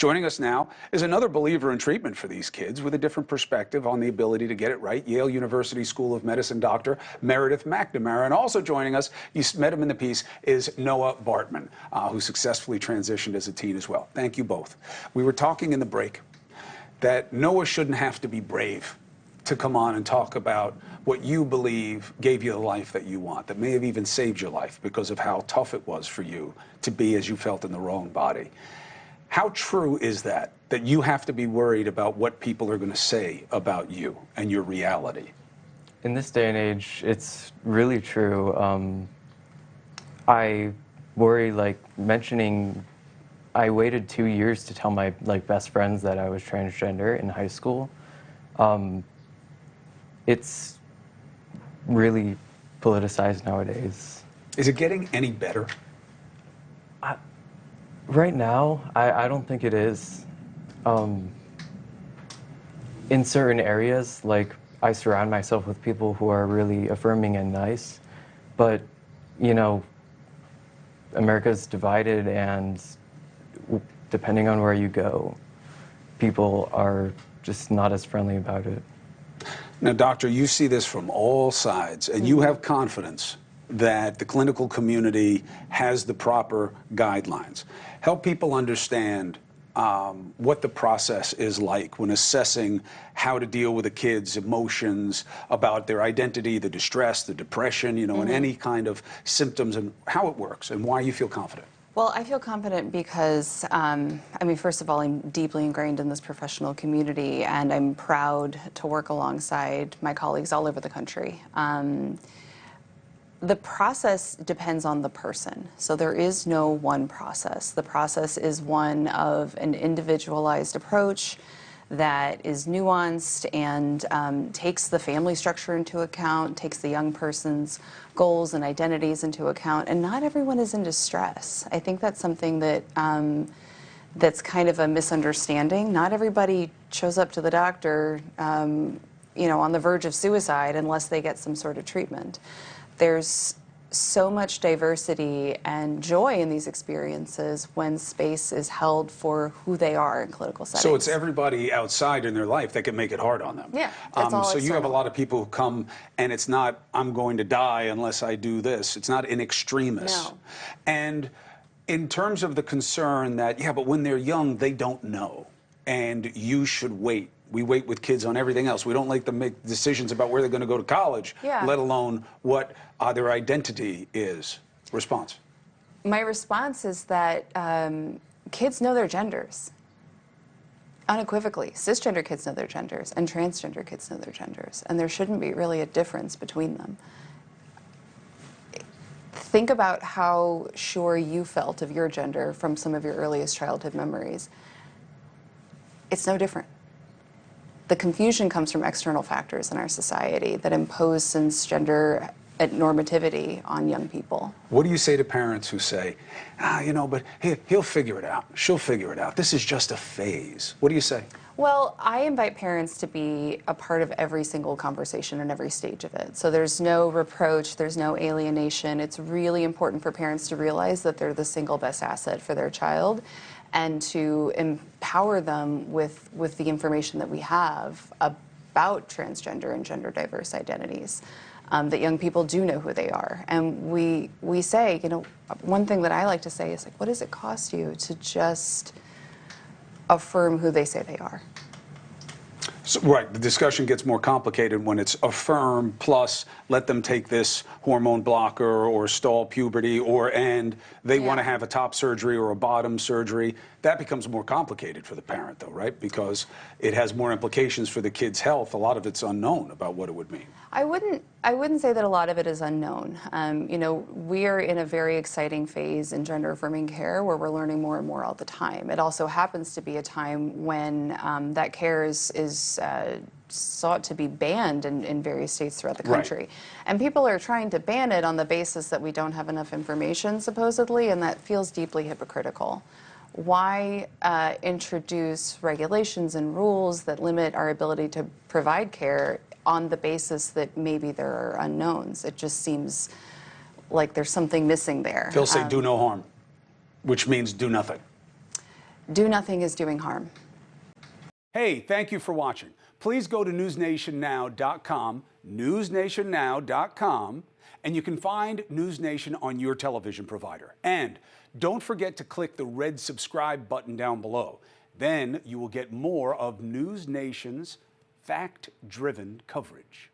Joining us now is another believer in treatment for these kids with a different perspective on the ability to get it right, Yale University School of Medicine Dr. Meredithe McNamara. And also joining us, you met him in the piece, is Noah Baartmans, who successfully transitioned as a teen as well. Thank you both. We were talking in the break that Noah shouldn't have to be brave to come on and talk about what you believe gave you the life that you want, that may have even saved your life because of how tough it was for you to be as you felt in the wrong body. How true is that you have to be worried about what people are going to say about you and your reality? In this day and age, it's really true. I worry, I waited 2 years to tell my best friends that I was transgender in high school. It's really politicized nowadays. Is it getting any better? Right now, I don't think it is. In certain areas, I surround myself with people who are really affirming and nice, but, you know, America's divided, and depending on where you go, people are just not as friendly about it. Now, doctor, you see this from all sides, and you have confidence that the clinical community has the proper guidelines. Help people understand what the process is like when assessing how to deal with a kid's emotions, about their identity, the distress, the depression, you know, and any kind of symptoms, and how it works and why you feel confident. Well, I feel confident because, first of all, I'm deeply ingrained in this professional community, and I'm proud to work alongside my colleagues all over the country. The process depends on the person, so there is no one process. The process is one of an individualized approach that is nuanced and takes the family structure into account, takes the young person's goals and identities into account, and not everyone is in distress. I think that's something that that's kind of a misunderstanding. Not everybody shows up to the doctor, you know, on the verge of suicide unless they get some sort of treatment. There's so much diversity and joy in these experiences when space is held for who they are in clinical settings. So it's everybody outside in their life that can make it hard on them. Yeah, it's all so external. you have a lot of people who come, and it's not, I'm going to die unless I do this. It's not in extremis. No. And in terms of the concern that, yeah, but when they're young, they don't know, and you should wait. We wait with kids on everything else. We don't like them make decisions about where they're going to go to college, let alone what their identity is. Response? My response is that kids know their genders. Unequivocally, cisgender kids know their genders, and transgender kids know their genders, and there shouldn't be really a difference between them. Think about how sure you felt of your gender from some of your earliest childhood memories. It's no different. The confusion comes from external factors in our society that impose cisgender normativity on young people. What do you say to parents who say, you know, but he'll figure it out, she'll figure it out, this is just a phase? What do you say? Well, I invite parents to be a part of every single conversation and every stage of it. So there's no reproach, there's no alienation. It's really important for parents to realize that they're the single best asset for their child, and to empower them with the information that we have about transgender and gender diverse identities, that young people do know who they are. And we say, you know, one thing that I like to say is, like, what does it cost you to just affirm who they say they are? So, right, the discussion gets more complicated when it's affirm plus let them take this hormone blocker or stall puberty, and they want to have a top surgery or a bottom surgery. That becomes more complicated for the parent, though, right? Because it has more implications for the kid's health. A lot of it's unknown about what it would mean. I wouldn't say that a lot of it is unknown. You know, we are in a very exciting phase in gender-affirming care where we're learning more and more all the time. It also happens to be a time when that care is sought to be banned in various states throughout the country. Right. And people are trying to ban it on the basis that we don't have enough information, supposedly, and that feels deeply hypocritical. Why introduce regulations and rules that limit our ability to provide care on the basis that maybe there are unknowns? It just seems like there's something missing there. They'll say do no harm, which means do nothing. Do nothing is doing harm. Hey, thank you for watching. Please go to newsnationnow.com, newsnationnow.com, and you can find News Nation on your television provider. And don't forget to click the red subscribe button down below. Then you will get more of News Nation's fact-driven coverage.